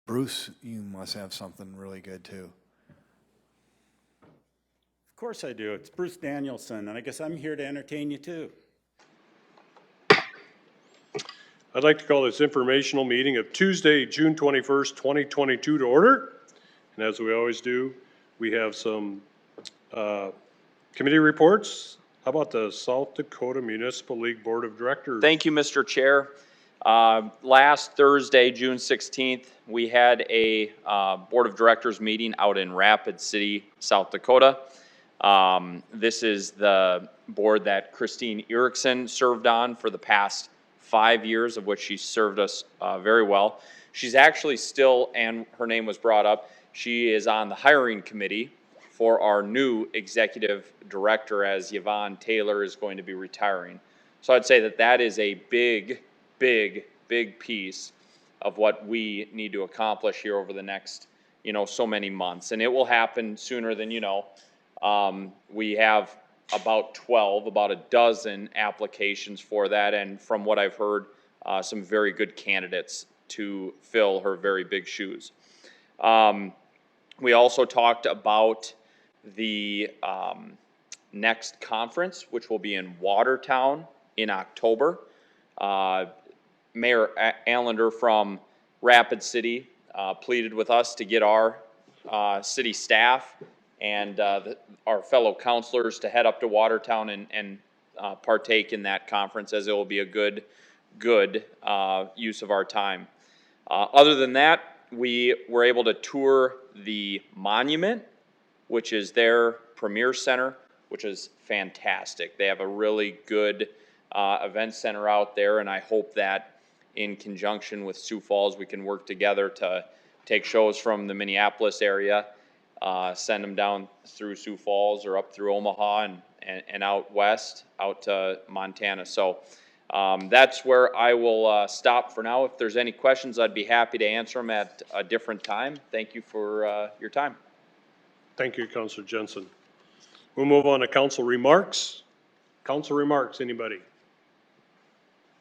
Bruce, you must have something really good too. Of course I do. It's Bruce Danielson, and I guess I'm here to entertain you too. I'd like to call this informational meeting of Tuesday, June 21st, 2022 to order. And as we always do, we have some committee reports. How about the South Dakota Municipal League Board of Directors? Thank you, Mr. Chair. Last Thursday, June 16th, we had a Board of Directors meeting out in Rapid City, South Dakota. This is the board that Christine Erickson served on for the past 5 years, of which she served us very well. She's actually still, and her name was brought up, she is on the hiring committee for our new executive director, as Yvonne Taylor is going to be retiring. So I'd say that that is a big piece of what we need to accomplish here over the next, so many months. And it will happen sooner than you know. We have about a dozen applications for that, and from what I've heard, some very good candidates to fill her very big shoes. We also talked about the next conference, which will be in Watertown in October. Mayor Allender from Rapid City pleaded with us to get our city staff and our fellow councilors to head up to Watertown and partake in that conference, as it will be a good use of our time. Other than that, we were able to tour the monument, which is their premier center, which is fantastic. They have a really good event center out there, and I hope that in conjunction with Sioux Falls, we can work together to take shows from the Minneapolis area, send them down through Sioux Falls or up through Omaha and out west, out to Montana. So that's where I will stop for now. If there's any questions, I'd be happy to answer them at a different time. Thank you for your time. Thank you, Councilor Jensen. We'll move on to council remarks. Council remarks, anybody?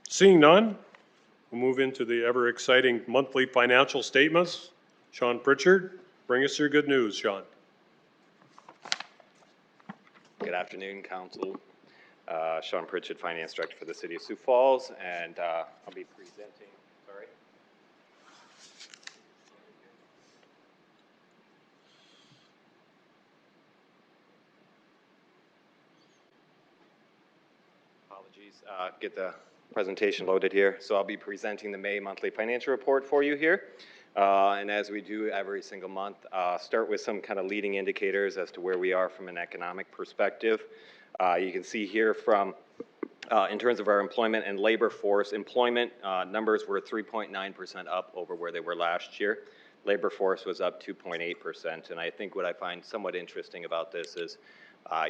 Seeing none, we'll move into the ever exciting monthly financial statements. Sean Pritchard, bring us your good news, Sean. Good afternoon, Council. Sean Pritchard, Finance Director for the City of Sioux Falls, and I'll be presenting, Apologies, get the presentation loaded here. So I'll be presenting the May monthly financial report for you here. And as we do every single month, start with some kind of leading indicators as to where we are from an economic perspective. You can see here from, in terms of our employment and labor force, employment numbers were 3.9% up over where they were last year. Labor force was up 2.8%. And I think what I find somewhat interesting about this is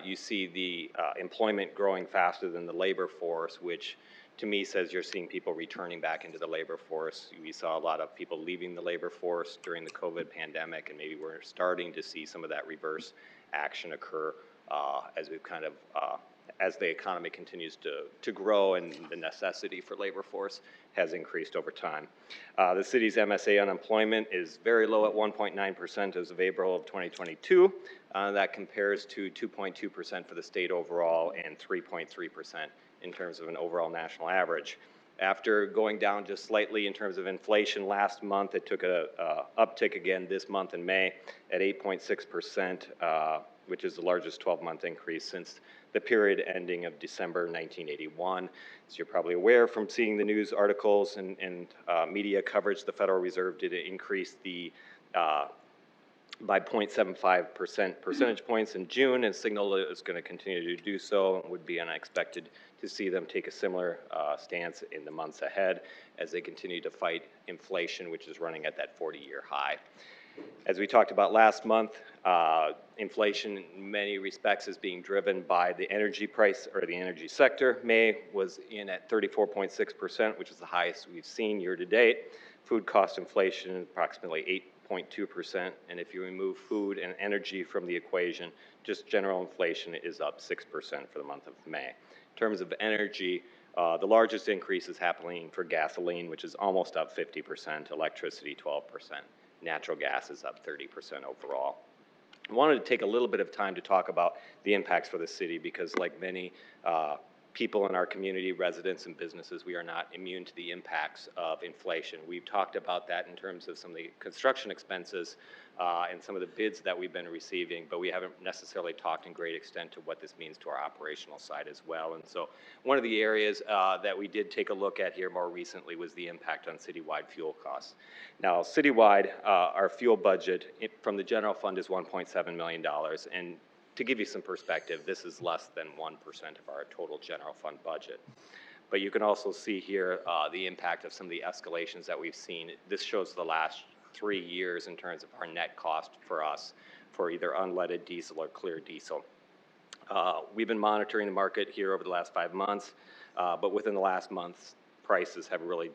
you see the employment growing faster than the labor force, which to me says you're seeing people returning back into the labor force. We saw a lot of people leaving the labor force during the COVID pandemic, and maybe we're starting to see some of that reverse action occur as we've kind of, as the economy continues to grow and the necessity for labor force has increased over time. The city's MSA unemployment is very low at 1.9% as of April of 2022. That compares to 2.2% for the state overall and 3.3% in terms of an overall national average. After going down just slightly in terms of inflation last month, it took a uptick again this month in May at 8.6%, which is the largest 12-month increase since the period ending of December 1981. As you're probably aware from seeing the news articles and media coverage, the Federal Reserve did increase the by 0.75 percentage points in June, and signaled that it's going to continue to do so. It would be unexpected to see them take a similar stance in the months ahead as they continue to fight inflation, which is running at that 40-year high. As we talked about last month, inflation in many respects is being driven by the energy price or the energy sector. May was in at 34.6%, which is the highest we've seen year to date. Food cost inflation approximately 8.2%, and if you remove food and energy from the equation, just general inflation is up 6% for the month of May. In terms of energy, the largest increase is happening for gasoline, which is almost up 50%, electricity 12%. Natural gas is up 30% overall. I wanted to take a little bit of time to talk about the impacts for the city because like many people in our community, residents and businesses, we are not immune to the impacts of inflation. We've talked about that in terms of some of the construction expenses and some of the bids that we've been receiving, but we haven't necessarily talked in great extent to what this means to our operational side as well. And so one of the areas that we did take a look at here more recently was the impact on citywide fuel costs. Now, citywide, our fuel budget from the general fund is $1.7 million, and to give you some perspective, this is less than 1% of our total general fund budget. But you can also see here the impact of some of the escalations that we've seen. This shows the last 3 years in terms of our net cost for us for either unleaded diesel or clear diesel. We've been monitoring the market here over the last 5 months, but within the last month, prices have really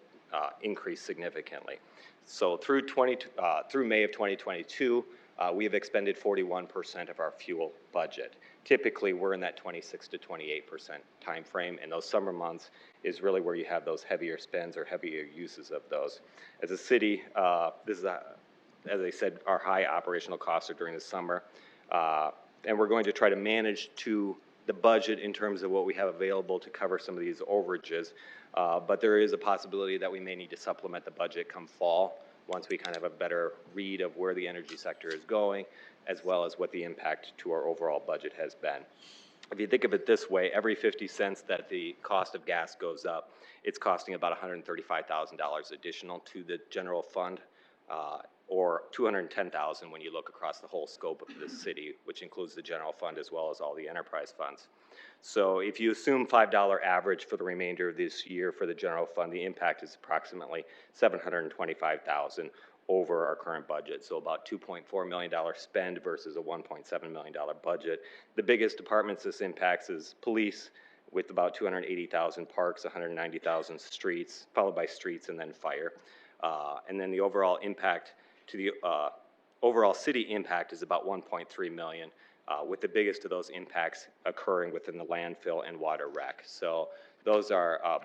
increased significantly. So through May of 2022, we have expended 41% of our fuel budget. Typically, we're in that 26 to 28% time frame, and those summer months is really where you have those heavier spends or heavier uses of those. As a city, this is, as I said, our high operational costs are during the summer, and we're going to try to manage to the budget in terms of what we have available to cover some of these overages, but there is a possibility that we may need to supplement the budget come fall once we kind of have a better read of where the energy sector is going, as well as what the impact to our overall budget has been. If you think of it this way, every 50 cents that the cost of gas goes up, it's costing about $135,000 additional to the general fund, or $210,000 when you look across the whole scope of the city, which includes the general fund as well as all the enterprise funds. So if you assume $5 average for the remainder of this year for the general fund, the impact is approximately $725,000 over our current budget. So about $2.4 million spend versus a $1.7 million budget. The biggest departments this impacts is police with about $280,000, parks, $190,000, streets, followed by streets and then fire. And then the overall impact to the overall city impact is about $1.3 million, with the biggest of those impacts occurring within the landfill and water rec. So those are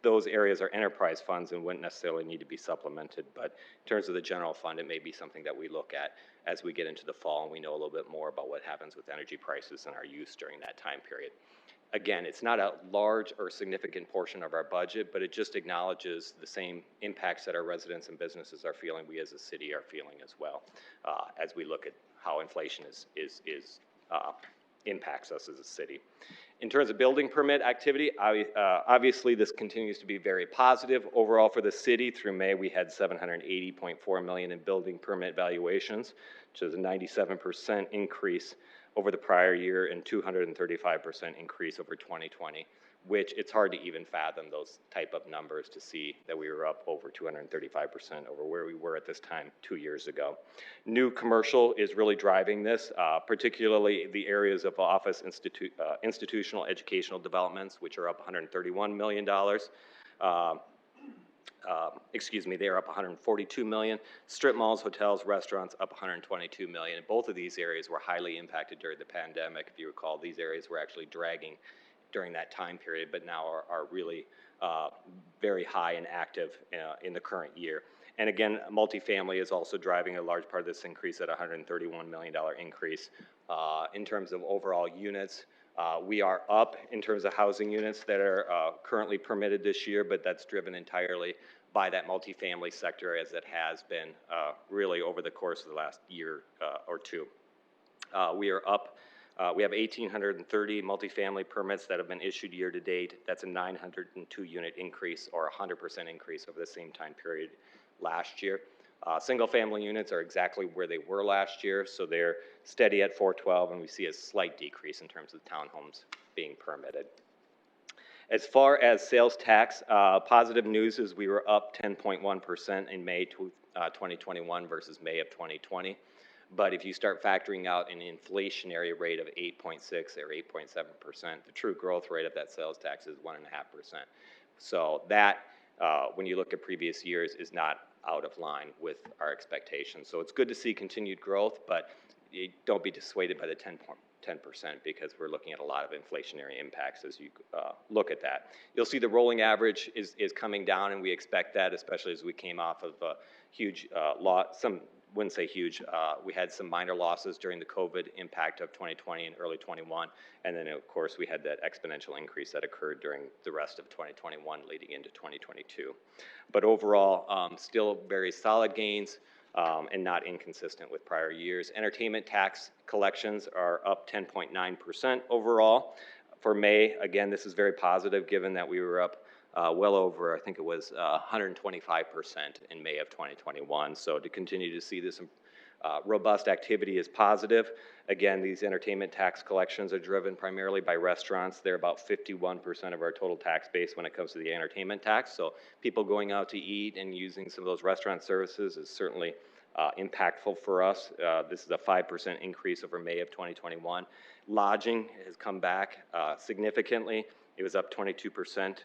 those areas are enterprise funds and wouldn't necessarily need to be supplemented, but in terms of the general fund, it may be something that we look at as we get into the fall and we know a little bit more about what happens with energy prices and our use during that time period. Again, it's not a large or significant portion of our budget, but it just acknowledges the same impacts that our residents and businesses are feeling, we as a city are feeling as well, as we look at how inflation impacts us as a city. In terms of building permit activity, obviously this continues to be very positive. Overall for the city, through May, we had $780.4 million in building permit valuations, which is a 97% increase over the prior year and 235% increase over 2020, which it's hard to even fathom those type of numbers to see that we were up over 235% over where we were at this time 2 years ago. New commercial is really driving this, particularly the areas of office, institutional, educational developments, which are up $131 million. Excuse me, they are up $142 million. Strip malls, hotels, restaurants up $122 million. And both of these areas were highly impacted during the pandemic. If you recall, these areas were actually dragging during that time period, but now are really very high and active in the current year. And again, multifamily is also driving a large part of this increase at $131 million increase. In terms of overall units, we are up in terms of housing units that are currently permitted this year, but that's driven entirely by that multifamily sector as it has been really over the course of the last year or two. We are up. We have 1,830 multifamily permits that have been issued year to date. That's a 902 unit increase or 100% increase over the same time period last year. Single family units are exactly where they were last year, so they're steady at 412, and we see a slight decrease in terms of townhomes being permitted. As far as sales tax, positive news is we were up 10.1% in May 2021 versus May of 2020. But if you start factoring out an inflationary rate of 8.6 or 8.7%, the true growth rate of that sales tax is 1.5%. So that, when you look at previous years, is not out of line with our expectations. So it's good to see continued growth, but don't be dissuaded by the 10% because we're looking at a lot of inflationary impacts as you look at that. You'll see the rolling average is coming down, and we expect that, especially as we came off of a huge wouldn't say huge, we had some minor losses during the COVID impact of 2020 and early 21, and then of course we had that exponential increase that occurred during the rest of 2021 leading into 2022. But overall, still very solid gains and not inconsistent with prior years. Entertainment tax collections are up 10.9% overall. For May, again, this is very positive given that we were up well over, I think it was 125% in May of 2021. So to continue to see this robust activity is positive. Again, these entertainment tax collections are driven primarily by restaurants. They're about 51% of our total tax base when it comes to the entertainment tax. So people going out to eat and using some of those restaurant services is certainly impactful for us. This is a 5% increase over May of 2021. Lodging has come back significantly. It was up 22%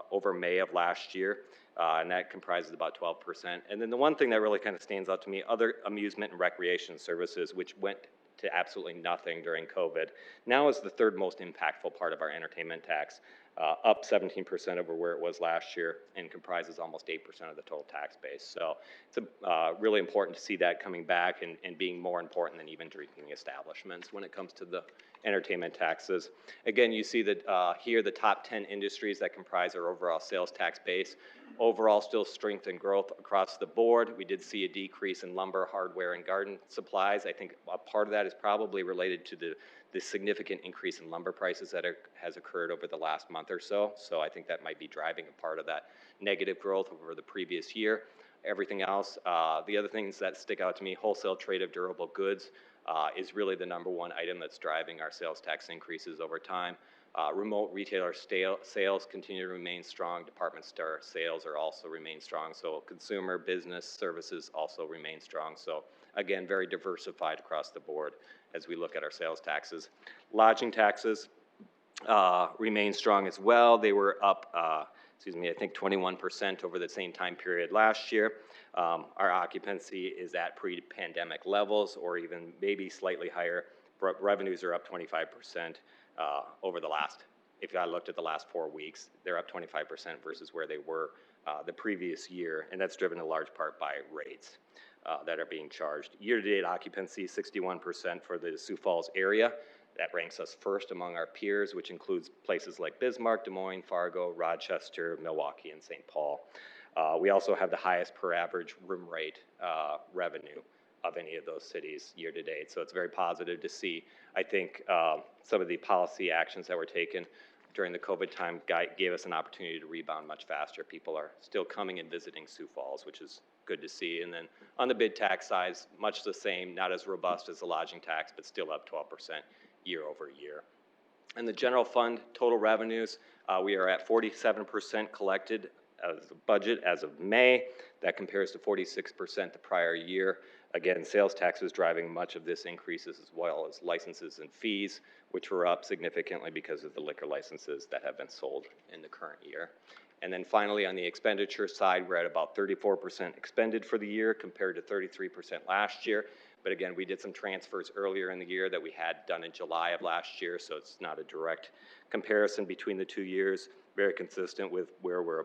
over May of last year, and that comprises about 12%. And then the one thing that really kind of stands out to me, other amusement and recreation services, which went to absolutely nothing during COVID, now is the third most impactful part of our entertainment tax, up 17% over where it was last year and comprises almost 8% of the total tax base. So it's really important to see that coming back and being more important than even drinking establishments when it comes to the entertainment taxes. Again, you see that here the top 10 industries that comprise our overall sales tax base. Overall, still strength and growth across the board. We did see a decrease in lumber, hardware, and garden supplies. I think a part of that is probably related to the significant increase in lumber prices that has occurred over the last month or so. So I think that might be driving a part of that negative growth over the previous year. Everything else, the other things that stick out to me, wholesale trade of durable goods is really the number one item that's driving our sales tax increases over time. Remote retailer sales continue to remain strong. Department store sales are also remain strong. So consumer business services also remain strong. So again, very diversified across the board as we look at our sales taxes. Lodging taxes remain strong as well. They were up, I think 21% over the same time period last year. Our occupancy is at pre-pandemic levels or even maybe slightly higher. Revenues are up 25% over the last, if I looked at the last 4 weeks, they're up 25% versus where they were the previous year, and that's driven in large part by rates that are being charged. Year-to-date occupancy, 61% for the Sioux Falls area. That ranks us first among our peers, which includes places like Bismarck, Des Moines, Fargo, Rochester, Milwaukee, and St. Paul. We also have the highest per average room rate revenue of any of those cities year to date. So it's very positive to see. I think some of the policy actions that were taken during the COVID time gave us an opportunity to rebound much faster. People are still coming and visiting Sioux Falls, which is good to see. And then on the bid tax side, much the same, not as robust as the lodging tax, but still up 12% year over year. And the general fund total revenues, we are at 47% collected as a budget as of May. That compares to 46% the prior year. Again, sales taxes driving much of this increases as well as licenses and fees, which were up significantly because of the liquor licenses that have been sold in the current year. And then finally, on the expenditure side, we're at about 34% expended for the year compared to 33% last year. But again, we did some transfers earlier in the year that we had done in July of last year, so it's not a direct comparison between the 2 years. Very consistent with where we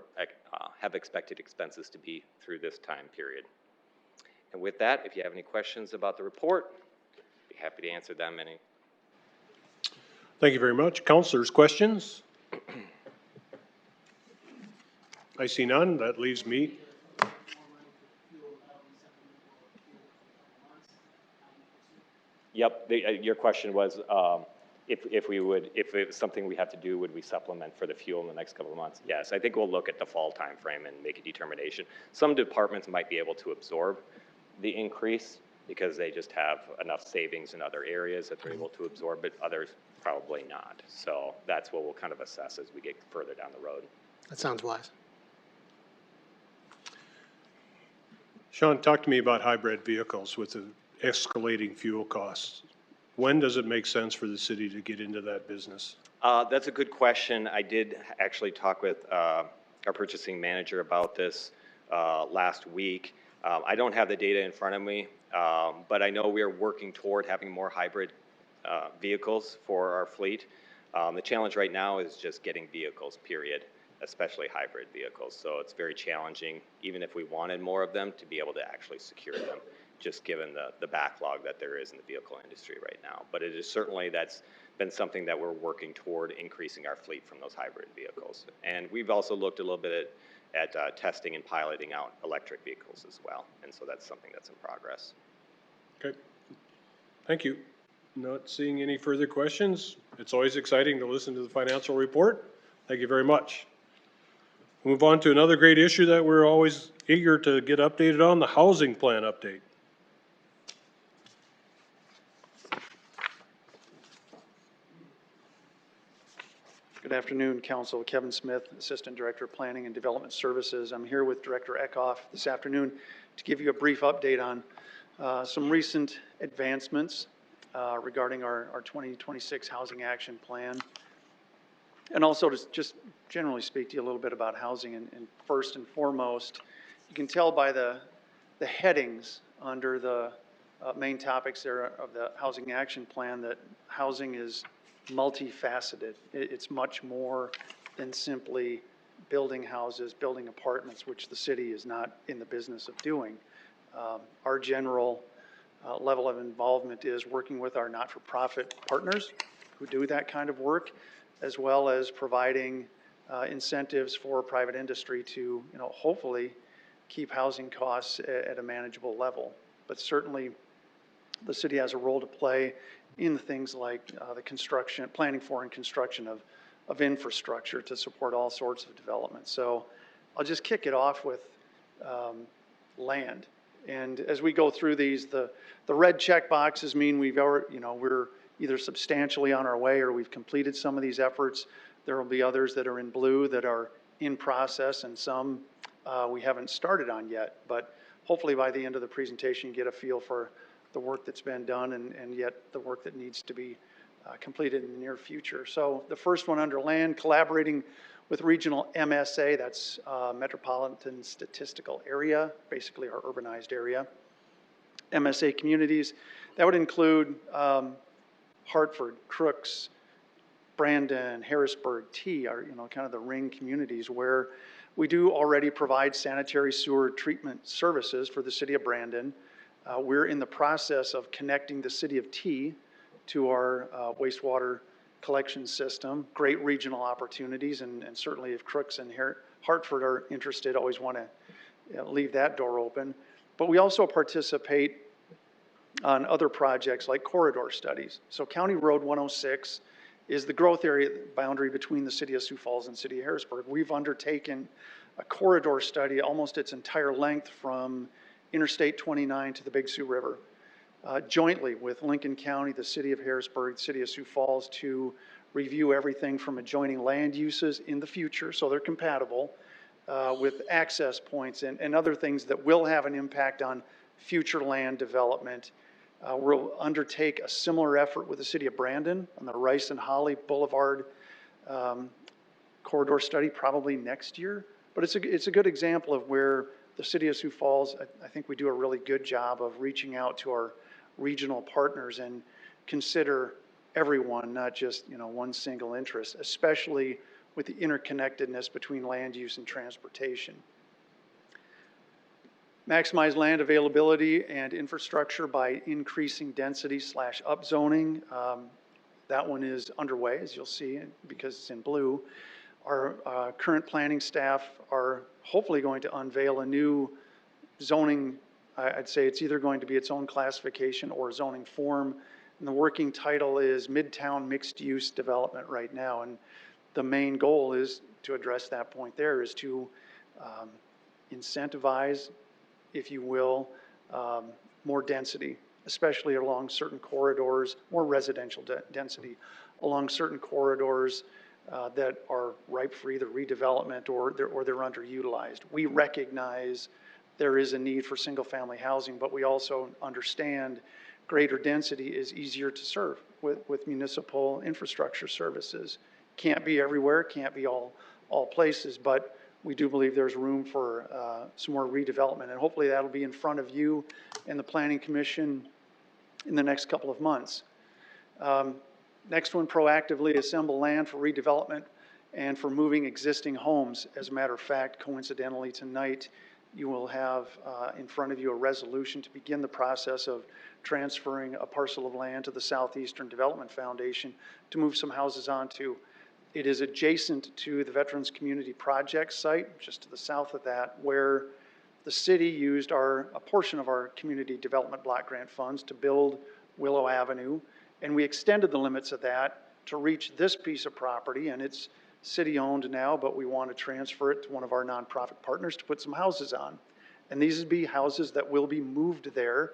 have expected expenses to be through this time period. And with that, if you have any questions about the report, I'd be happy to answer them. Thank you very much. Councilors, questions? I see none. That leaves me. Yep, your question was if it was something we have to do, would we supplement for the fuel in the next couple of months? Yes, I think we'll look at the fall timeframe and make a determination. Some departments might be able to absorb the increase because they just have enough savings in other areas that they're able to absorb it. Others probably not. So that's what we'll kind of assess as we get further down the road. That sounds wise. Sean, talk to me about hybrid vehicles with the escalating fuel costs. When does it make sense for the city to get into that business? That's a good question. I did actually talk with our purchasing manager about this last week. I don't have the data in front of me, but I know we are working toward having more hybrid vehicles for our fleet. The challenge right now is just getting vehicles, period, especially hybrid vehicles. So it's very challenging, even if we wanted more of them, to be able to actually secure them, just given the backlog that there is in the vehicle industry right now. But it is certainly, that's been something that we're working toward, increasing our fleet from those hybrid vehicles. And we've also looked a little bit at testing and piloting out electric vehicles as well. And so that's something that's in progress. Okay, thank you. Not seeing any further questions. It's always exciting to listen to the financial report. Thank you very much. Move on to another great issue that we're always eager to get updated on, the housing plan update. Good afternoon, Council. Kevin Smith, Assistant Director of Planning and Development Services. I'm here with Director Eckhoff this afternoon to give you a brief update on some recent advancements regarding our 2026 Housing Action Plan, and also to just generally speak to you a little bit about housing. And first and foremost, you can tell by the headings under the main topics there of the Housing Action Plan that housing is multifaceted. It's much more than simply building houses, building apartments, which the city is not in the business of doing. Our general level of involvement is working with our not-for-profit partners who do that kind of work, as well as providing incentives for private industry to, hopefully keep housing costs at a manageable level. But certainly the city has a role to play in things like the construction, planning for and construction of infrastructure to support all sorts of development. So I'll just kick it off with land. And as we go through these, the red check boxes mean we've already, we're either substantially on our way or we've completed some of these efforts. There will be others that are in blue that are in process, and some we haven't started on yet. But hopefully by the end of the presentation, you get a feel for the work that's been done and yet the work that needs to be completed in the near future. So the first one under land, collaborating with regional MSA, that's Metropolitan Statistical Area, basically our urbanized area. MSA communities, that would include Hartford, Crooks, Brandon, Harrisburg, T, are kind of the ring communities where we do already provide sanitary sewer treatment services for the city of Brandon. We're in the process of connecting the city of T to our wastewater collection system. Great regional opportunities, and certainly if Crooks and Hartford are interested, always want to leave that door open. But we also participate on other projects like corridor studies. So County Road 106 is the growth area boundary between the city of Sioux Falls and city of Harrisburg. We've undertaken a corridor study almost its entire length from Interstate 29 to the Big Sioux River, jointly with Lincoln County, the city of Harrisburg, the city of Sioux Falls, to review everything from adjoining land uses in the future, so they're compatible, with access points and other things that will have an impact on future land development. We'll undertake a similar effort with the city of Brandon on the Rice and Holly Boulevard corridor study probably next year. But it's a good example of where the city of Sioux Falls, I think we do a really good job of reaching out to our regional partners and consider everyone, not just one single interest, especially with the interconnectedness between land use and transportation. Maximize land availability and infrastructure by increasing density / upzoning. That one is underway, as you'll see, because it's in blue. Our current planning staff are hopefully going to unveil a new zoning. I'd say it's either going to be its own classification or zoning form. And the working title is Midtown Mixed Use Development right now. And the main goal is to address that point there, is to incentivize, if you will, more density, especially along certain corridors, more residential density along certain corridors that are ripe for either redevelopment or they're underutilized. We recognize there is a need for single-family housing, but we also understand greater density is easier to serve with municipal infrastructure services. Can't be everywhere, can't be all places, but we do believe there's room for some more redevelopment, and hopefully that'll be in front of you and the Planning Commission in the next couple of months. Next one, proactively assemble land for redevelopment and for moving existing homes. As a matter of fact, coincidentally, tonight, you will have in front of you a resolution to begin the process of transferring a parcel of land to the Southeastern Development Foundation to move some houses onto. It is adjacent to the Veterans Community Project site, just to the south of that, where the city used a portion of our community development block grant funds to build Willow Avenue, and we extended the limits of that to reach this piece of property, and it's city-owned now, but we want to transfer it to one of our nonprofit partners to put some houses on. And these would be houses that will be moved there.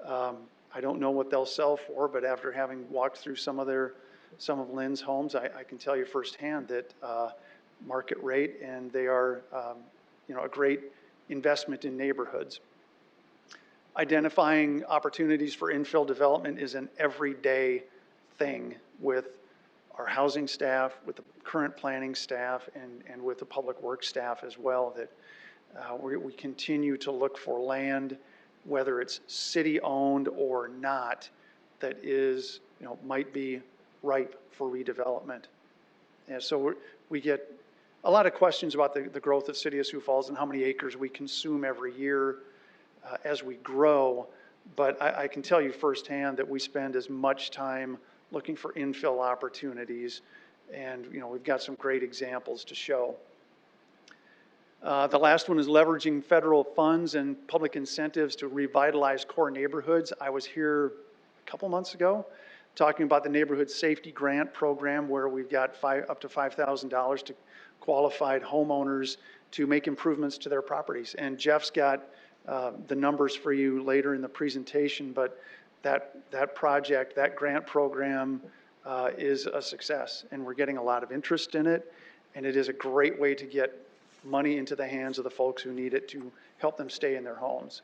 I don't know what they'll sell for, but after having walked through some of Lynn's homes, I can tell you firsthand that market rate, and they are a great investment in neighborhoods. Identifying opportunities for infill development is an everyday thing with our housing staff, with the current planning staff, and with the public works staff as well, that we continue to look for land, whether it's city-owned or not, that is, might be ripe for redevelopment. And so we get a lot of questions about the growth of City of Sioux Falls and how many acres we consume every year as we grow. But I can tell you firsthand that we spend as much time looking for infill opportunities, and we've got some great examples to show. The last one is leveraging federal funds and public incentives to revitalize core neighborhoods. I was here a couple months ago talking about the Neighborhood Safety Grant Program, where we've got up to $5,000 to qualified homeowners to make improvements to their properties. And Jeff's got the numbers for you later in the presentation, but that project, that grant program is a success, and we're getting a lot of interest in it, and it is a great way to get money into the hands of the folks who need it to help them stay in their homes.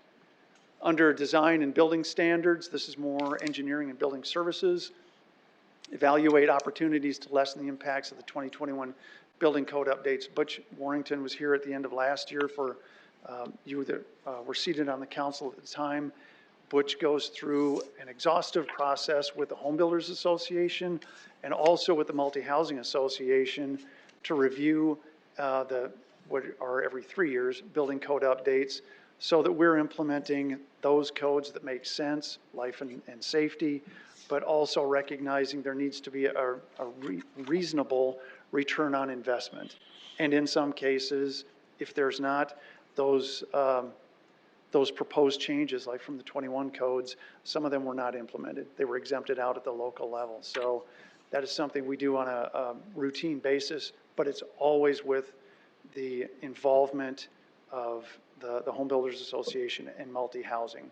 Under design and building standards, this is more engineering and building services. Evaluate opportunities to lessen the impacts of the 2021 building code updates. Butch Warrington was here at the end of last year for you that were seated on the council at the time. Butch goes through an exhaustive process with the Home Builders Association and also with the Multi-Housing Association to review what are every 3 years building code updates, so that we're implementing those codes that make sense, life and safety, but also recognizing there needs to be a reasonable return on investment. And in some cases, if there's not, those proposed changes, like from the 21 codes, some of them were not implemented. They were exempted out at the local level. So that is something we do on a routine basis, but it's always with the involvement of the Home Builders Association and multi-housing.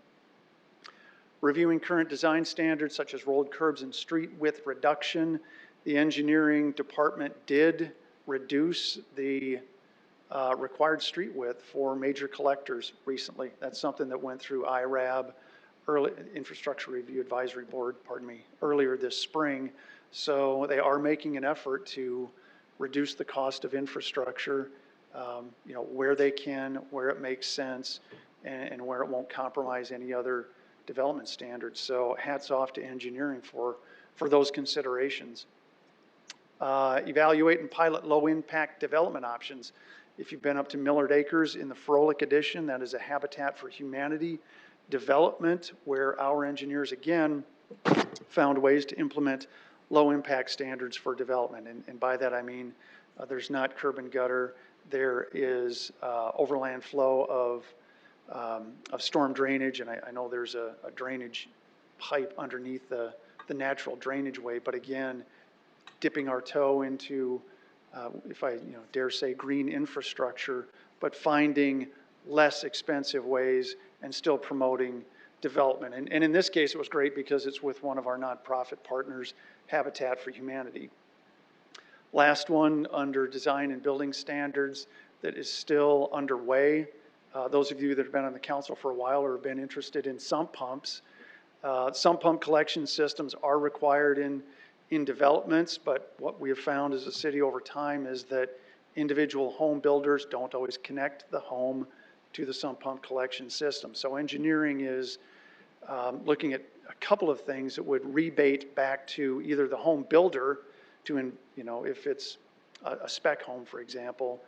Reviewing current design standards such as rolled curbs and street width reduction. The engineering department did reduce the required street width for major collectors recently. That's something that went through IRAB, Infrastructure Review Advisory Board, earlier this spring. So they are making an effort to reduce the cost of infrastructure, where they can, where it makes sense, and where it won't compromise any other development standards. So hats off to engineering for those considerations. Evaluate and pilot low impact development options. If you've been up to Millard Acres in the Frolic Edition, that is a Habitat for Humanity development where our engineers again found ways to implement low impact standards for development. And by that I mean there's not curb and gutter, there is overland flow of storm drainage, and I know there's a drainage pipe underneath the natural drainage way, but again, dipping our toe into, if I dare say, green infrastructure, but finding less expensive ways and still promoting development. And in this case, it was great because it's with one of our nonprofit partners, Habitat for Humanity. Last one, under design and building standards, that is still underway. Those of you that have been on the council for a while or have been interested in sump pumps, sump pump collection systems are required in developments, but what we have found as a city over time is that individual home builders don't always connect the home to the sump pump collection system. So engineering is looking at a couple of things that would rebate back to either the home builder to, if it's a spec home, for example,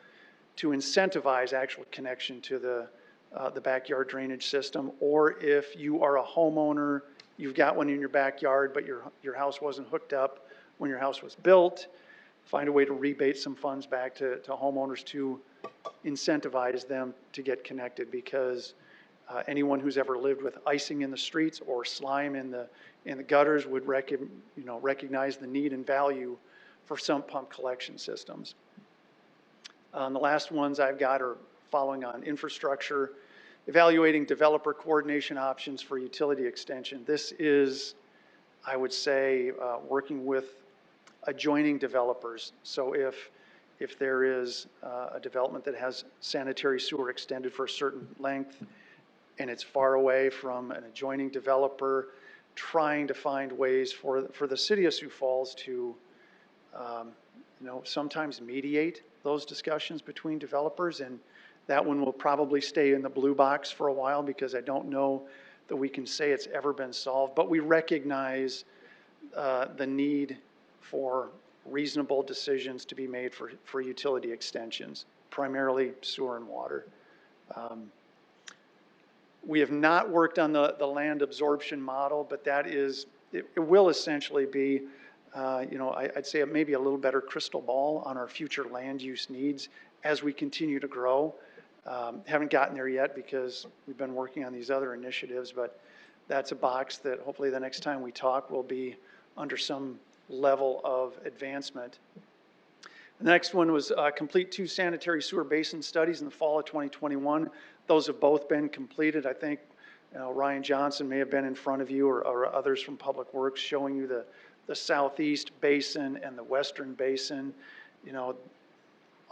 to incentivize actual connection to the backyard drainage system, or if you are a homeowner, you've got one in your backyard, but your house wasn't hooked up when your house was built, find a way to rebate some funds back to homeowners to incentivize them to get connected, because anyone who's ever lived with icing in the streets or slime in the gutters would recognize the need and value for sump pump collection systems. The last ones I've got are following on infrastructure, evaluating developer coordination options for utility extension. This is, I would say, working with adjoining developers. So if there is a development that has sanitary sewer extended for a certain length and it's far away from an adjoining developer, trying to find ways for the city of Sioux Falls to sometimes mediate those discussions between developers, and that one will probably stay in the blue box for a while because I don't know that we can say it's ever been solved, but we recognize the need for reasonable decisions to be made for utility extensions, primarily sewer and water. We have not worked on the land absorption model, but it will essentially be, I'd say maybe a little better crystal ball on our future land use needs as we continue to grow. Haven't gotten there yet because we've been working on these other initiatives, but that's a box that hopefully the next time we talk will be under some level of advancement. The next one was complete 2 sanitary sewer basin studies in the fall of 2021. Those have both been completed. I think Ryan Johnson may have been in front of you, or others from Public Works, showing you the southeast basin and the western basin.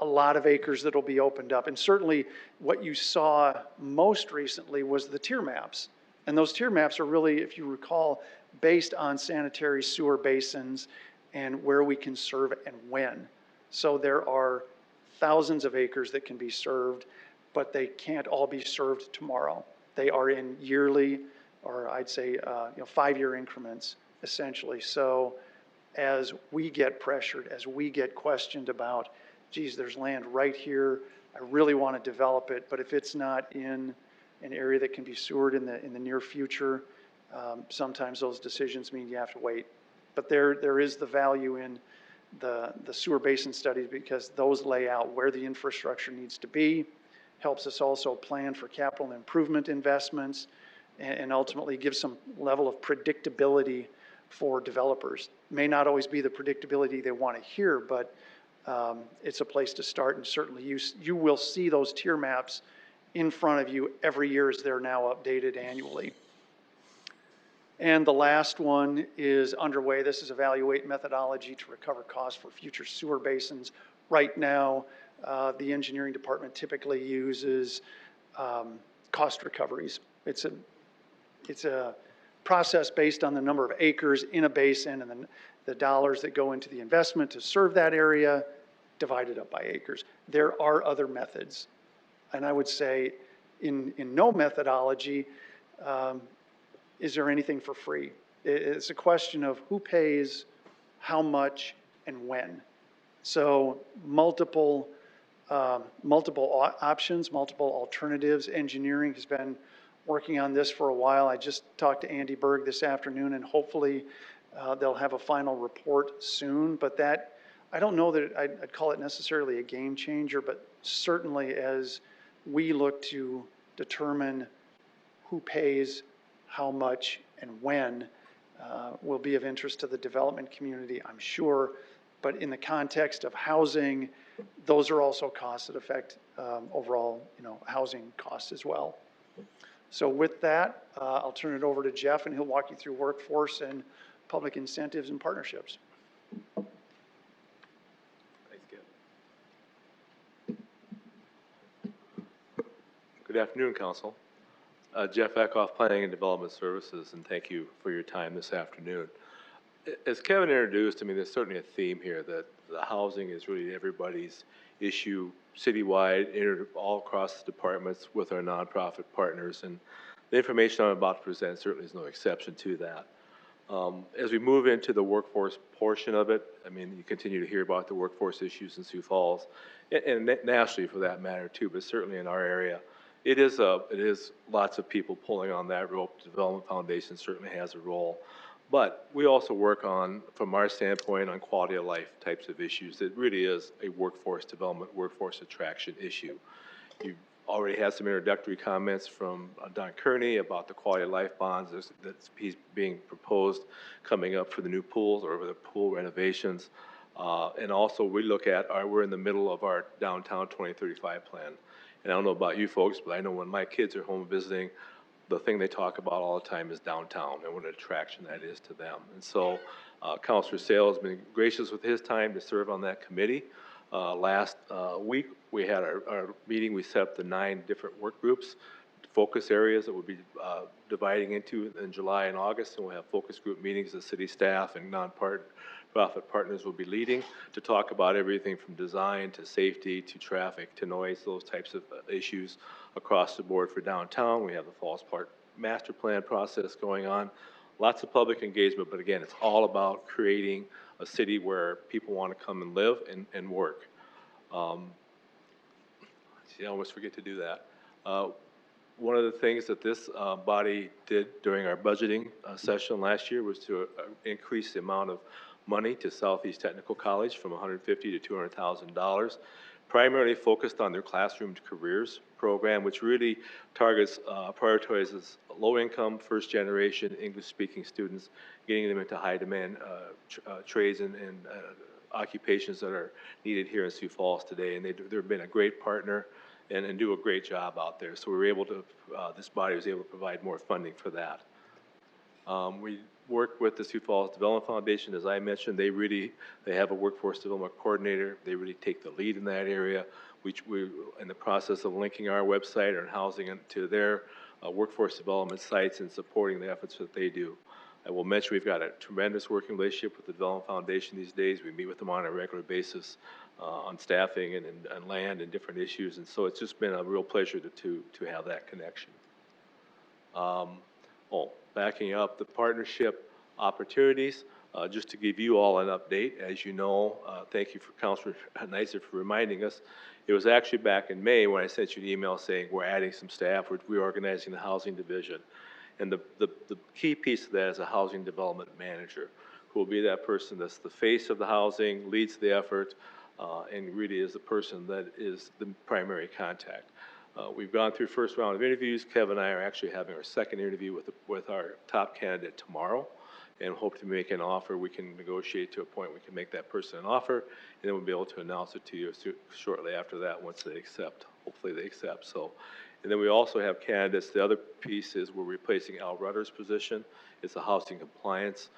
A lot of acres that'll be opened up. And certainly what you saw most recently was the tier maps. And those tier maps are really, if you recall, based on sanitary sewer basins and where we can serve and when. So there are thousands of acres that can be served, but they can't all be served tomorrow. They are in yearly, or I'd say 5-year increments, essentially. So as we get pressured, as we get questioned about, geez, there's land right here, I really want to develop it, but if it's not in an area that can be sewered in the near future, sometimes those decisions mean you have to wait. But there is the value in the sewer basin studies, because those lay out where the infrastructure needs to be, helps us also plan for capital improvement investments, and ultimately give some level of predictability for developers. May not always be the predictability they want to hear, but it's a place to start, and certainly you will see those tier maps in front of you every year as they're now updated annually. And the last one is underway. This is evaluate methodology to recover costs for future sewer basins. Right now, the engineering department typically uses cost recoveries. It's a process based on the number of acres in a basin and then the dollars that go into the investment to serve that area divided up by acres. There are other methods. And I would say in no methodology is there anything for free. It's a question of who pays, how much, and when. So multiple options, multiple alternatives. Engineering has been working on this for a while. I just talked to Andy Berg this afternoon, and hopefully they'll have a final report soon. But that, I don't know that I'd call it necessarily a game changer, but certainly as we look to determine who pays, how much, and when, will be of interest to the development community, I'm sure. But in the context of housing, those are also costs that affect overall, housing costs as well. So with that, I'll turn it over to Jeff, and he'll walk you through workforce and public incentives and partnerships. Good afternoon, Council. Jeff Eckhoff, Planning and Development Services, and thank you for your time this afternoon. As Kevin introduced, there's certainly a theme here that the housing is really everybody's issue citywide, all across the departments with our nonprofit partners, and The information I'm about to present certainly is no exception to that. As we move into the workforce portion of it, I mean, you continue to hear about the workforce issues in Sioux Falls, and nationally for that matter too, but certainly in our area. It is lots of people pulling on that rope. The Development Foundation certainly has a role. But we also work on, from our standpoint, on quality of life types of issues. It really is a workforce development, workforce attraction issue. You've already had some introductory comments from Don Kearney about the quality of life bonds that's being proposed coming up for the new pools or the pool renovations. And also we look at, we're in the middle of our downtown 2035 plan. And I don't know about you folks, but I know when my kids are home visiting, the thing they talk about all the time is downtown and what an attraction that is to them. And so Councilor Sale has been gracious with his time to serve on that committee. Last week, we had our meeting. We set up the 9 different work groups, focus areas that we'll be dividing into in July and August, and we'll have focus group meetings that city staff and non-profit partners will be leading to talk about everything from design to safety to traffic to noise, those types of issues across the board for downtown. We have the Falls Park master plan process going on. Lots of public engagement, but again, it's all about creating a city where people want to come and live and work. See, I almost forget to do that. One of the things that this body did during our budgeting session last year was to increase the amount of money to Southeast Technical College from $150,000 to $200,000, primarily focused on their classroom to careers program, which really targets, prioritizes low-income, first-generation English-speaking students, getting them into high-demand trades and occupations that are needed here in Sioux Falls today. And they've been a great partner and do a great job out there. So we were able to, this body was able to provide more funding for that. We work with the Sioux Falls Development Foundation. As I mentioned, they have a workforce development coordinator. They really take the lead in that area. We're in the process of linking our website and housing to their workforce development sites and supporting the efforts that they do. I will mention we've got a tremendous working relationship with the Development Foundation these days. We meet with them on a regular basis on staffing and land and different issues. And so it's just been a real pleasure to have that connection. Backing up the partnership opportunities, just to give you all an update, as you know, thank you for Councilor Neitzer for reminding us. It was actually back in May when I sent you an email saying we're adding some staff, we're reorganizing the housing division. And the key piece of that is a housing development manager, who will be that person that's the face of the housing, leads the effort, and really is the person that is the primary contact. We've gone through first round of interviews. Kevin and I are actually having our second interview with our top candidate tomorrow, and hope to make an offer. We can negotiate to a point we can make that person an offer, and then we'll be able to announce it to you shortly after that once they accept. Hopefully they accept. So, and then we also have candidates. The other piece is we're replacing Al Rutter's position. It's a housing compliance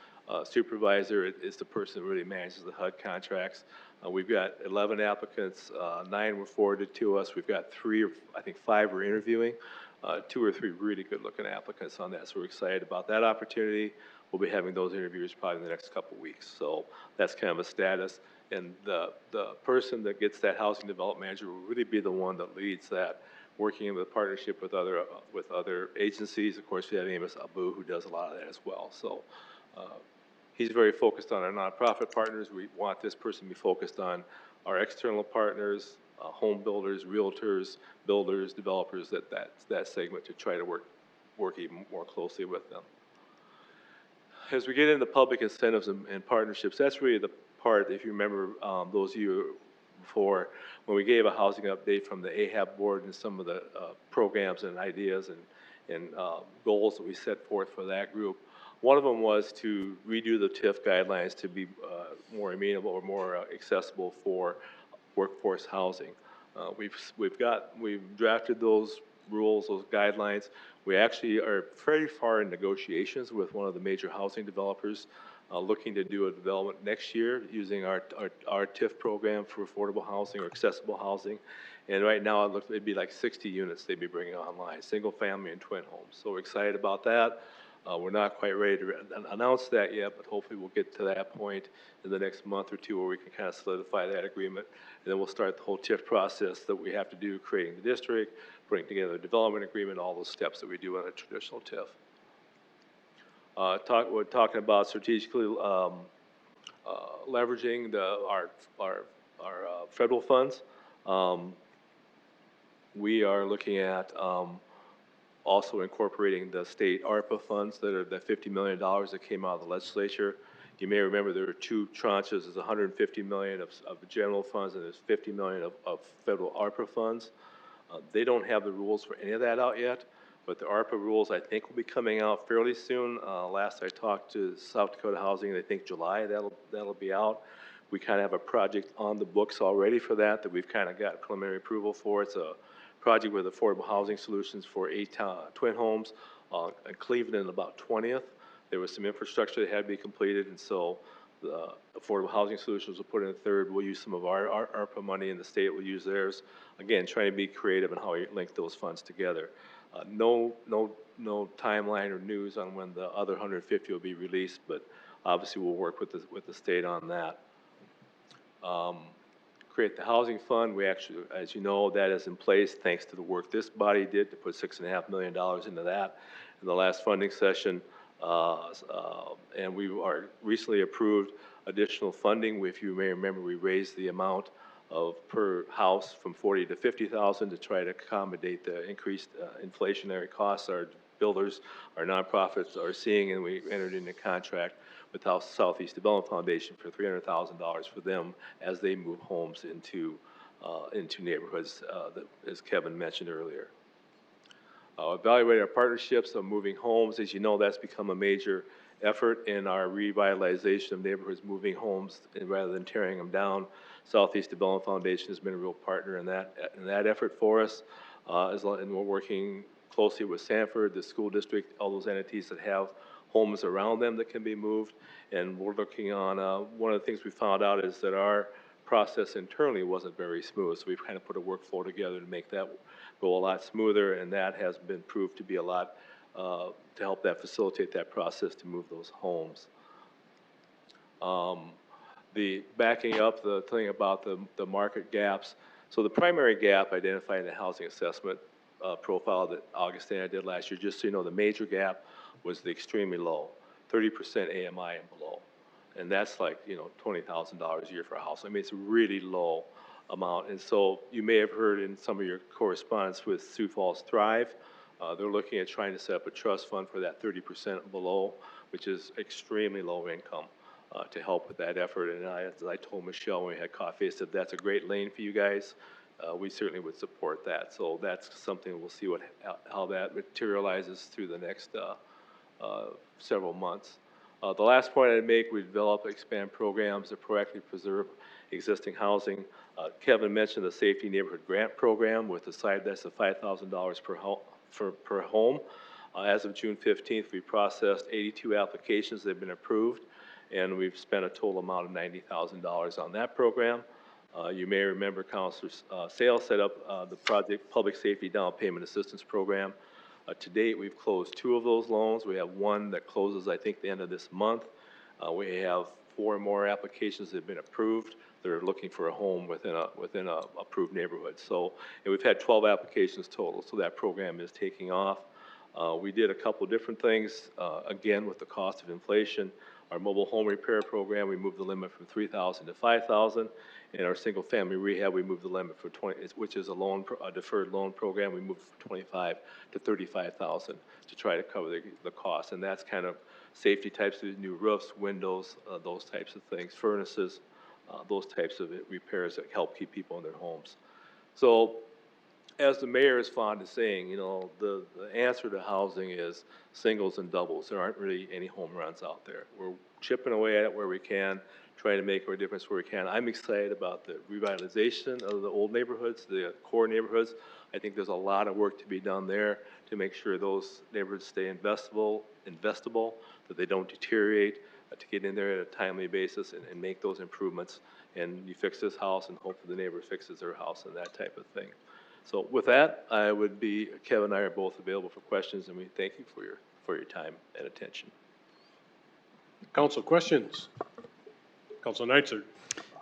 supervisor. It's the person that really manages the HUD contracts. We've got 11 applicants, 9 were forwarded to us. We've got 3, or I think 5 we're interviewing, 2 or 3 really good looking applicants on that. So we're excited about that opportunity. We'll be having those interviews probably in the next couple of weeks. So that's kind of a status. And the person that gets that housing development manager will really be the one that leads that, working in the partnership with other agencies. Of course, we have Amos Abu, who does a lot of that as well. So he's very focused on our nonprofit partners. We want this person to be focused on our external partners, home builders, realtors, builders, developers, that segment, to try to work even more closely with them. As we get into public incentives and partnerships, that's really the part, if you remember, those of you before, when we gave a housing update from the AHAB board and some of the programs and ideas and goals that we set forth for that group. One of them was to redo the TIF guidelines to be more amenable or more accessible for workforce housing. We've drafted those rules, those guidelines. We actually are very far in negotiations with one of the major housing developers, looking to do a development next year using our TIF program for affordable housing or accessible housing. And right now it looks it'd be like 60 units they'd be bringing online, single family and twin homes. So we're excited about that. We're not quite ready to announce that yet, but hopefully we'll get to that point in the next month or two where we can kind of solidify that agreement. And then we'll start the whole TIF process that we have to do, creating the district, putting together a development agreement, all those steps that we do on a traditional TIF. We're talking about strategically leveraging our federal funds. We are looking at also incorporating the state ARPA funds that are the $50 million that came out of the legislature. You may remember there are two tranches. There's $150 million of general funds and there's $50 million of federal ARPA funds. They don't have the rules for any of that out yet, but the ARPA rules I think will be coming out fairly soon. Last I talked to South Dakota Housing, they think July that'll be out. We kind of have a project on the books already for that we've kind of got preliminary approval for. It's a project with Affordable Housing Solutions for 8 twin homes in Cleveland and about 20th. There was some infrastructure that had to be completed, and so the Affordable Housing Solutions will put in a third. We'll use some of our ARPA money, and the state will use theirs. Again, trying to be creative in how we link those funds together. No timeline or news on when the other 150 will be released, but obviously we'll work with the state on that. Create the housing fund. We actually, as you know, that is in place thanks to the work this body did to put $6.5 million into that in the last funding session. And we are recently approved additional funding. If you may remember, we raised the amount of per house from 40 to 50,000 to try to accommodate the increased inflationary costs our builders, our nonprofits are seeing, and we entered into a contract with the Southeast Development Foundation for $300,000 for them as they move homes into neighborhoods, as Kevin mentioned earlier. Evaluate our partnerships on moving homes. As you know, that's become a major effort in our revitalization of neighborhoods, moving homes rather than tearing them down. Southeast Development Foundation has been a real partner in that effort for us, and we're working closely with Sanford, the school district, all those entities that have homes around them that can be moved. And we're looking on, one of the things we found out is that our process internally wasn't very smooth. So we've kind of put a workflow together to make that go a lot smoother, and that has been proved to be a lot, to help that facilitate that process to move those homes. The backing up the thing about the market gaps. So the primary gap identified in the housing assessment profile that Augustina did last year, just so you know, the major gap was the extremely low, 30% AMI and below. And that's like, you know, $20,000 a year for a house. I mean, it's a really low amount. And so you may have heard in some of your correspondence with Sioux Falls Thrive, they're looking at trying to set up a trust fund for that 30% below, which is extremely low income, to help with that effort. And as I told Michelle when we had coffee, I said, that's a great lane for you guys. We certainly would support that. So that's something we'll see how that materializes through the next several months. The last point I'd make, we develop, expand programs to proactively preserve existing housing. Kevin mentioned the Safety Neighborhood Grant Program with the side, that's the $5,000 per home. As of June 15th, we processed 82 applications that have been approved, and we've spent a total amount of $90,000 on that program. You may remember Councilor Sales set up the Project Public Safety Down Payment Assistance Program. To date, we've closed 2 of those loans. We have one that closes, I think, the end of this month. We have 4 more applications that have been approved. They're looking for a home within a approved neighborhood. So, and we've had 12 applications total, so that program is taking off. We did a couple different things, again, with the cost of inflation. Our mobile home repair program, we moved the limit from $3,000 to $5,000. In our single-family rehab, we moved the limit for which is a deferred loan program. We moved from $25,000 to $35,000 to try to cover the cost. And that's kind of safety types of new roofs, windows, those types of things, furnaces, those types of repairs that help keep people in their homes. So, as the mayor is fond of saying, you know, the answer to housing is singles and doubles. There aren't really any home runs out there. We're chipping away at it where we can, trying to make a difference where we can. I'm excited about the revitalization of the old neighborhoods, the core neighborhoods. I think there's a lot of work to be done there to make sure those neighborhoods stay investable, that they don't deteriorate, to get in there at a timely basis and make those improvements. And you fix this house and hopefully the neighbor fixes their house and that type of thing. So with that, Kevin and I are both available for questions, and we thank you for your time and attention. Council questions? Council Neitzer.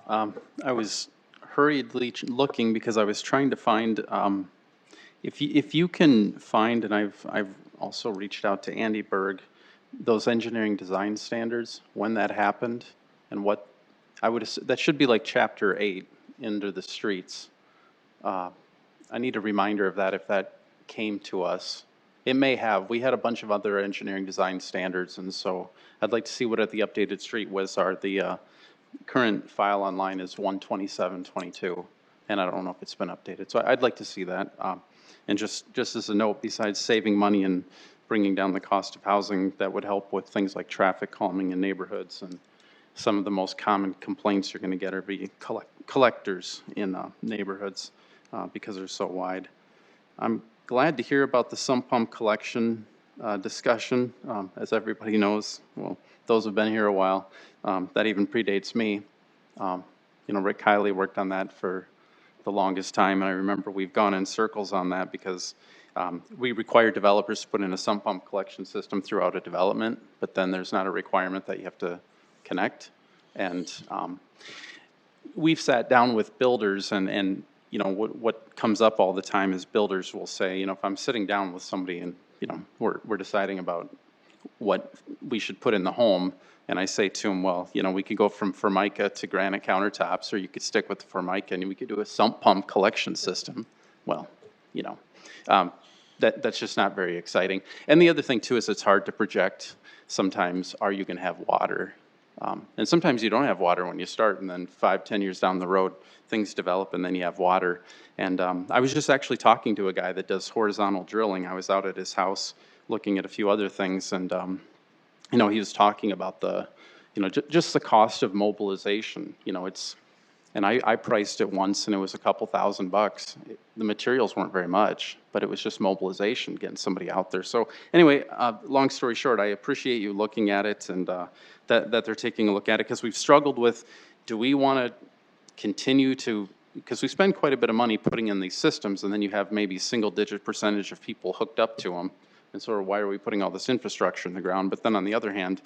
I was hurriedly looking because I was trying to find If you can find, and I've also reached out to Andy Berg, those engineering design standards, when that happened, and what, that should be like chapter 8, into the streets. I need a reminder of that if that came to us. It may have. We had a bunch of other engineering design standards, and so I'd like to see what the updated street widths are. The current file online is 12722, and I don't know if it's been updated. So I'd like to see that. And just as a note, besides saving money and bringing down the cost of housing, that would help with things like traffic calming in neighborhoods. And some of the most common complaints you're going to get are being collectors in neighborhoods because they're so wide. I'm glad to hear about the sump pump collection discussion. As everybody knows, well, those who've been here a while, that even predates me. Rick Kiley worked on that for the longest time, and I remember we've gone in circles on that because we require developers to put in a sump pump collection system throughout a development, but then there's not a requirement that you have to connect. And we've sat down with builders, and what comes up all the time is builders will say, if I'm sitting down with somebody and we're deciding about what we should put in the home, and I say to them, well, we could go from Formica to granite countertops, or you could stick with the Formica and we could do a sump pump collection system. Well, that's just not very exciting. And the other thing too is it's hard to project sometimes, are you going to have water? And sometimes you don't have water when you start, and then 5-10 years down the road, things develop and then you have water. And I was just actually talking to a guy that does horizontal drilling. I was out at his house looking at a few other things, and he was talking about the, just the cost of mobilization. And I priced it once, and it was a couple $1,000. The materials weren't very much, but it was just mobilization, getting somebody out there. So anyway, long story short, I appreciate you looking at it, and that they're taking a look at it, because we've struggled with, do we want to continue to, because we spend quite a bit of money putting in these systems, and then you have maybe single-digit percentage of people hooked up to them, and sort of why are we putting all this infrastructure in the ground? But then on the other hand,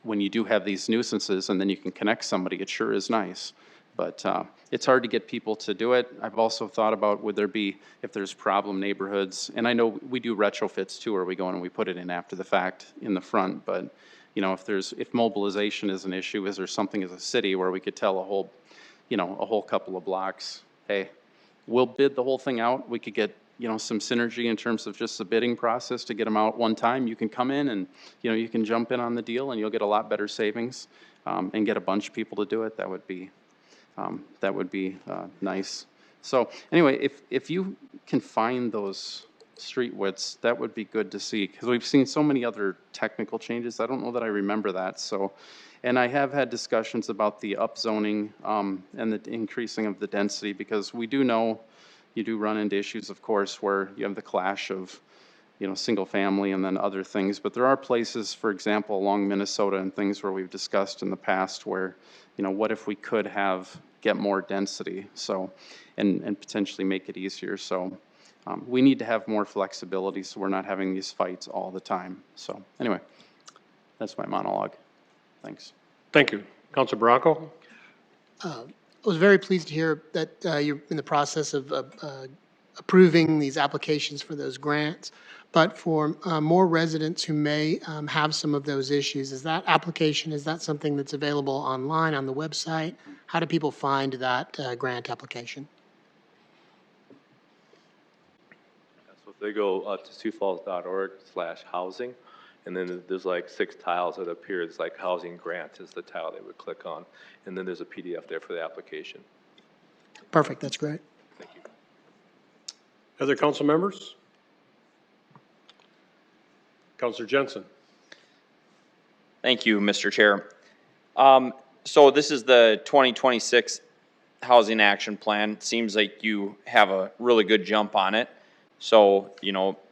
when you do have these nuisances and then you can connect somebody, it sure is nice. But it's hard to get people to do it. I've also thought about, would there be, if there's problem neighborhoods, and I know we do retrofits too, where we go in and we put it in after the fact in the front, but if mobilization is an issue, is there something as a city where we could tell a whole couple of blocks, hey, we'll bid the whole thing out. We could get some synergy in terms of just the bidding process to get them out one time. You can come in and you can jump in on the deal, and you'll get a lot better savings, and get a bunch of people to do it. That would be nice. So anyway, if you can find those street widths, that would be good to see, because we've seen so many other technical changes. I don't know that I remember that. So, and I have had discussions about the upzoning and the increasing of the density, because we do know you do run into issues, of course, where you have the clash of single family and then other things. But there are places, for example, along Minnesota and things where we've discussed in the past where what if we could get more density, so and potentially make it easier. So we need to have more flexibility so we're not having these fights all the time. So anyway, that's my monologue. Thanks. Thank you. Councilor Bronco? I was very pleased to hear that you're in the process of approving these applications for those grants. But for more residents who may have some of those issues, is that something that's available online on the website? How do people find that grant application? So if they go to siouxfalls.org/housing, and then there's like 6 tiles that appear. It's like housing grant is the tile they would click on. And then there's a PDF there for the application. Perfect, that's great. Thank you. Other council members? Councilor Jensen. Thank you, Mr. Chair. So this is the 2026 Housing Action Plan. Seems like you have a really good jump on it. So,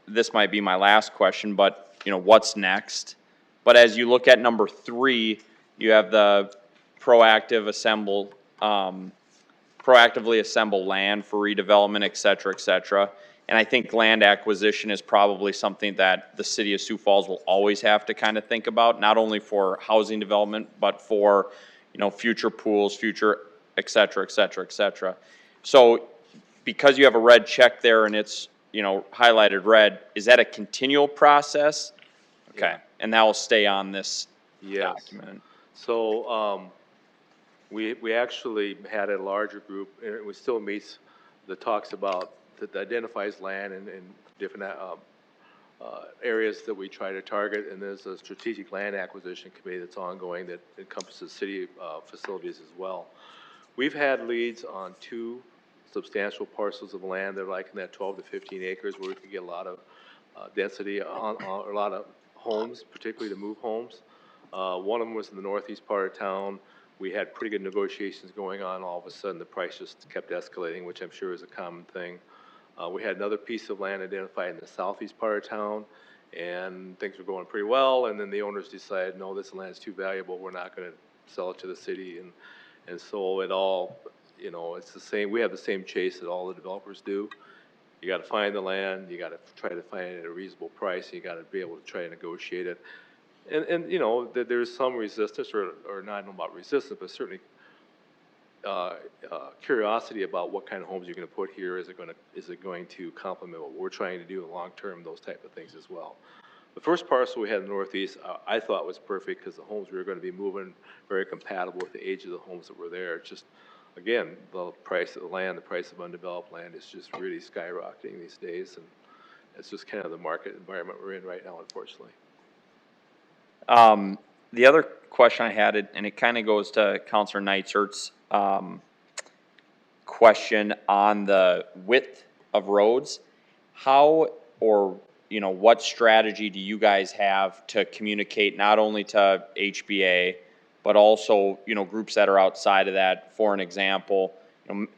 this might be my last question, but, what's next? But as you look at number 3, you have the proactively assemble land for redevelopment, et cetera, et cetera. And I think land acquisition is probably something that the city of Sioux Falls will always have to kind of think about, not only for housing development, but for, future pools, future, et cetera, et cetera, et cetera. So because you have a red check there and it's highlighted red, is that a continual process? Okay, Yeah. and that will stay on this Yes. document. So, we actually had a larger group, and it still meets, that talks about, that identifies land and different, areas that we try to target, and there's a strategic land acquisition committee that's ongoing that encompasses city, facilities as well. We've had leads on 2 substantial parcels of land that are like in that 12 to 15 acres where we could get a lot of, density on, a lot of homes, particularly to move homes. One of them was in the northeast part of town. We had pretty good negotiations going on. All of a sudden, the price just kept escalating, which I'm sure is a common thing. We had another piece of land identified in the southeast part of town, and things were going pretty well, and then the owners decided, no, this land's too valuable, we're not gonna sell it to the city, and so it all, it's the same, we have the same chase that all the developers do. You gotta find the land, you gotta try to find it at a reasonable price, and you gotta be able to try to negotiate it. And there's some resistance, or not, I don't know about resistance, but certainly curiosity about what kind of homes you're going to put here. Is it going to complement what we're trying to do in the long term? Those type of things as well. The first parcel we had in the northeast, I thought was perfect because the homes we were going to be moving very compatible with the age of the homes that were there. It's just, again, the price of the land, the price of undeveloped land is just really skyrocketing these days, and it's just kind of the market environment we're in right now, unfortunately. The other question I had, and it kind of goes to Counselor Neitsert's question on the width of roads. How, or what strategy do you guys have to communicate not only to HBA, but also groups that are outside of that? For an example,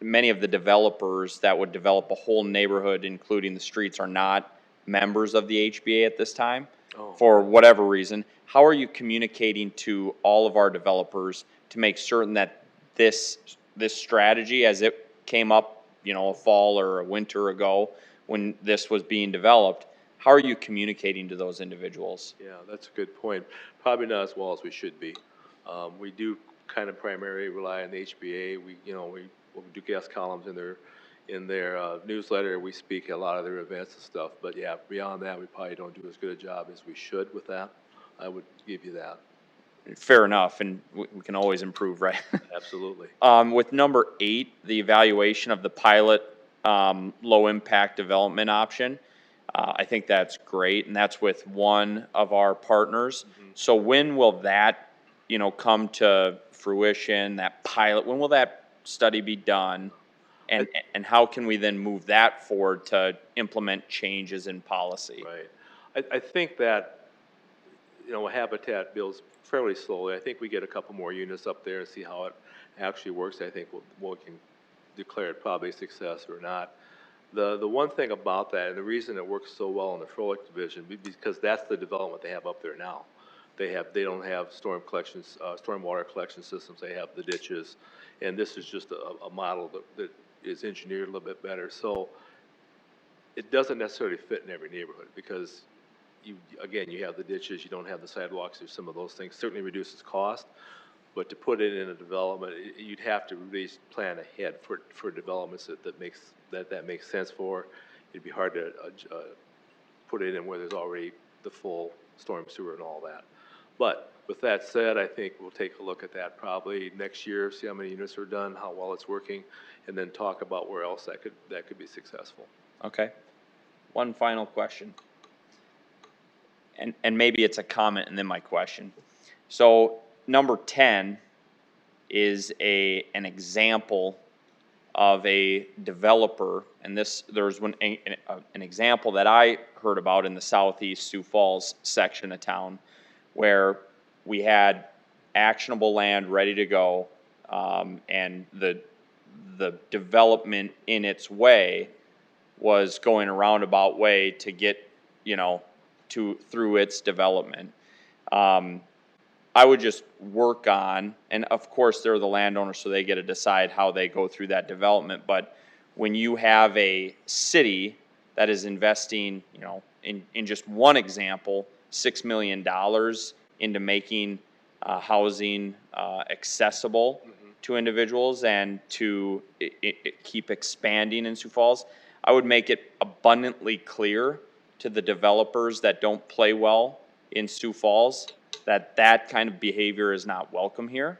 many of the developers that would develop a whole neighborhood, including the streets, are not members of the HBA at this time. For whatever reason. How are you communicating to all of our developers to make certain that this strategy, as it came up, a fall or a winter ago when this was being developed, how are you communicating to those individuals? Yeah, that's a good point. Probably not as well as we should be. We do kind of primarily rely on the HBA. We do guest columns in their newsletter. We speak at a lot of their events and stuff. But yeah, beyond that, we probably don't do as good a job as we should with that. I would give you that. Fair enough, and we can always improve, right? Absolutely. With number 8, the evaluation of the pilot low impact development option, I think that's great, and that's with one of our partners. So when will that, come to fruition? That pilot, when will that study be done? And how can we then move that forward to implement changes in policy? Right. I think that, Habitat builds fairly slowly. I think we get a couple more units up there and see how it actually works. I think we can declare it probably a success or not. The one thing about that, and the reason it works so well in the Froelich division, because that's the development they have up there now. They don't have stormwater collection systems. They have the ditches, and this is just a model that is engineered a little bit better. So it doesn't necessarily fit in every neighborhood because you have the ditches, you don't have the sidewalks, or some of those things. Certainly reduces cost, but to put it in a development, you'd have to really plan ahead for developments that makes sense for. It'd be hard to put it in where there's already the full storm sewer and all that. But with that said, I think we'll take a look at that probably next year, see how many units are done, how well it's working, and then talk about where else that could be successful. Okay. One final question. And maybe it's a comment and then my question. So number 10 is an example of a developer, and there's an example that I heard about in the southeast Sioux Falls section of town, where we had actionable land ready to go, and the development in its way was going a roundabout way to get through its development. I would just work on, and of course they're the landowner, so they get to decide how they go through that development. But when you have a city that is investing, in just one example, $6 million into making housing accessible to individuals and to keep expanding in Sioux Falls, I would make it abundantly clear to the developers that don't play well in Sioux Falls that that kind of behavior is not welcome here,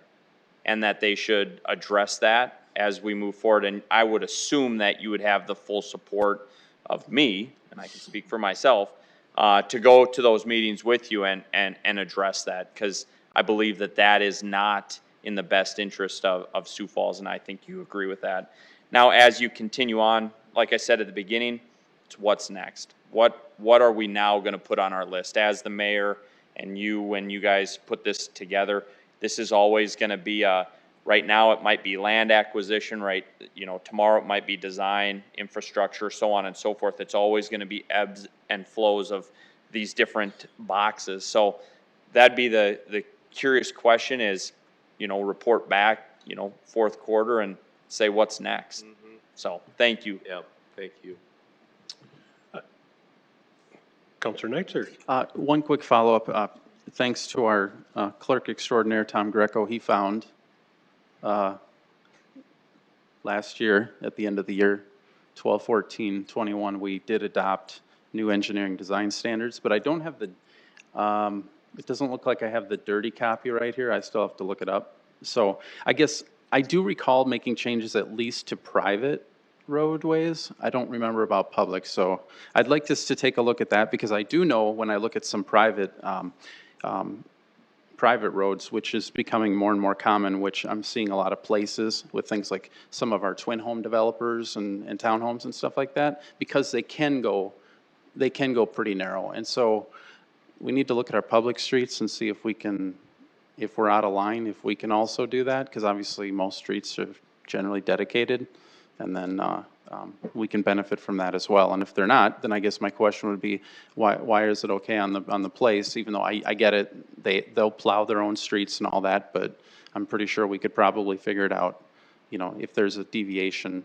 and that they should address that as we move forward. And I would assume that you would have the full support of me, and I can speak for myself, to go to those meetings with you and address that, because I believe that that is not in the best interest of Sioux Falls, and I think you agree with that. Now, as you continue on, like I said at the beginning, it's what's next. What are we now gonna put on our list? As the mayor and you, when you guys put this together, this is always gonna be right now it might be land acquisition, right? You know, tomorrow it might be design, infrastructure, so on and so forth. It's always gonna be ebbs and flows of these different boxes. So that'd be the curious question is, you know, report back, you know, fourth quarter and say what's next. So, thank you. Yeah, thank you. Counselor Neitzer. One quick follow-up. Thanks to our clerk extraordinaire, Tom Greco, he found last year, at the end of the year, 12/14/21, we did adopt new engineering design standards, but I don't have the, it doesn't look like I have the dirty copy right here. I still have to look it up. So I guess I do recall making changes at least to private roadways. I don't remember about public, so I'd like us to take a look at that, because I do know when I look at some private private roads, which is becoming more and more common, which I'm seeing a lot of places with things like some of our twin home developers and townhomes and stuff like that, because they can go pretty narrow. And so we need to look at our public streets and see if we can, if we're out of line, if we can also do that, because obviously most streets are generally dedicated, and then we can benefit from that as well. And if they're not, then I guess my question would be, why is it okay on the place, even though I get it, they'll plow their own streets and all that, but I'm pretty sure we could probably figure it out, you know, if there's a deviation,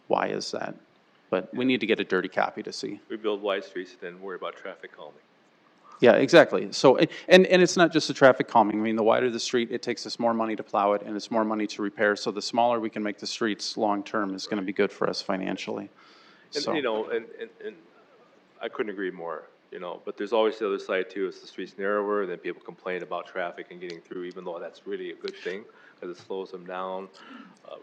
why is that? But we need to get a dirty copy to see. We build wide streets and then worry about traffic calming. Yeah, exactly. So, and it's not just the traffic calming. I mean, the wider the street, it takes us more money to plow it, and it's more money to repair. So the smaller we can make the streets long-term is going to be good for us financially. And, So, you know, and I couldn't agree more, you know, but there's always the other side too. It's the streets narrower, then people complain about traffic and getting through, even though that's really a good thing, because it slows them down.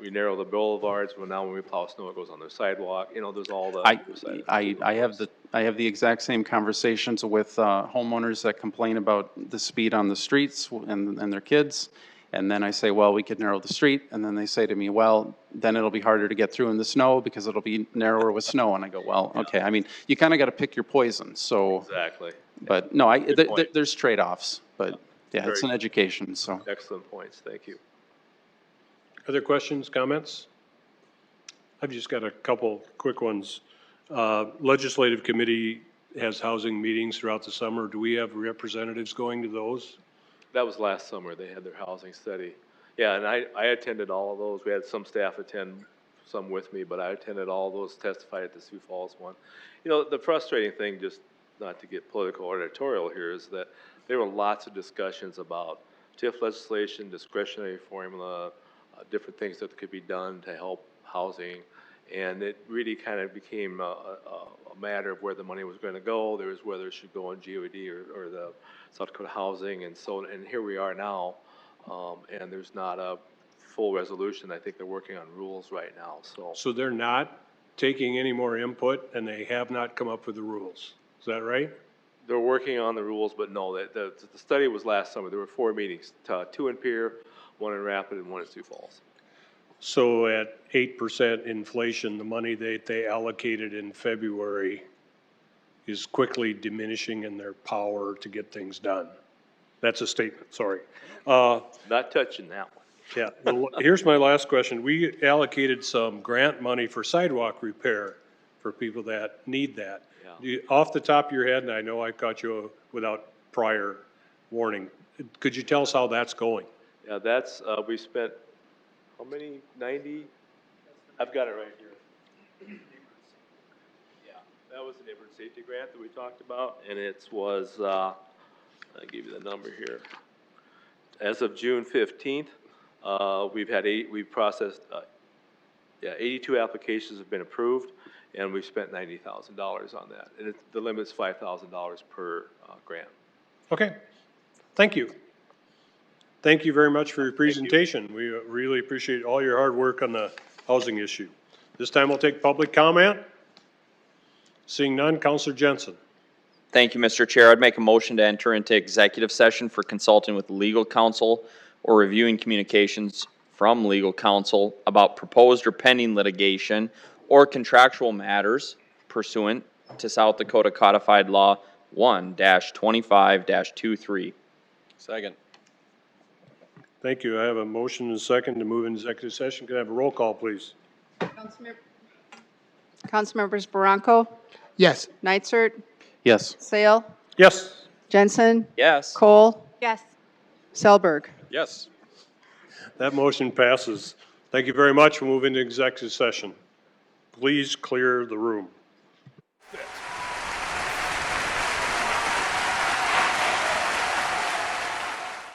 We narrow the boulevards, but now when we plow snow, it goes on their sidewalk. You know, there's all the other side. I have the exact same conversations with homeowners that complain about the speed on the streets and their kids. And then I say, well, we could narrow the street. And then they say to me, well, then it'll be harder to get through in the snow because it'll be narrower with snow. And I go, well, okay. I mean, you kind of got to pick your poison. So, Exactly. but no, point. there's trade-offs. But yeah, it's Very an education. So. Excellent points. Thank you. Other questions, comments? I've just got a couple quick ones. Legislative committee has housing meetings throughout the summer. Do we have representatives going to those? That was last summer. They had their housing study. Yeah, and I attended all of those. We had some staff attend, some with me, but I attended all of those, testified at the Sioux Falls one. You know, the frustrating thing, just not to get political or editorial here, is that there were lots of discussions about TIF legislation, discretionary formula, different things that could be done to help housing. And it really kind of became a matter of where the money was going to go. There was whether it should go on GOD or the South Dakota Housing, and here we are now, and there's not a full resolution. I think they're working on rules right now. So they're not taking any more input, and they have not come up with the rules. Is that right? They're working on the rules, but no, the study was last summer. There were 4 meetings, 2 in Pierre, 1 in Rapid, and 1 in Sioux Falls. So at 8% inflation, the money that they allocated in February is quickly diminishing in their power to get things done. That's a statement, sorry. Not touching that one. Yeah, well, here's my last question. We allocated some grant money for sidewalk repair for people that need that. Yeah. Off the top of your head, and I know I caught you without prior warning, could you tell us how that's going? Yeah, that's, we spent, how many, 90? I've got it right here. Yeah, that was the neighborhood safety grant that we talked about, and it was, I'll give you the number here. As of June 15th, we've processed Yeah, 82 applications have been approved, and we've spent $90,000 on that. And the limit's $5,000 per grant. Okay, thank you. Thank you very much for your presentation. We really appreciate all your hard work on the housing issue. This time we'll take public comment. Seeing none, Counselor Jensen. Thank you, Mr. Chair. I'd make a motion to enter into executive session for consulting with legal counsel or reviewing communications from legal counsel about proposed or pending litigation or contractual matters pursuant to South Dakota Codified Law 1-25-23. Second. Thank you. I have a motion and a second to move into executive session. Can I have a roll call, please? Councilmembers Barranco, Yes. Nitzert, Yes. Sale, Yes. Jensen, Yes. Cole, Yes. Selberg. Yes. That motion passes. Thank you very much. We'll move into executive session. Please clear the room.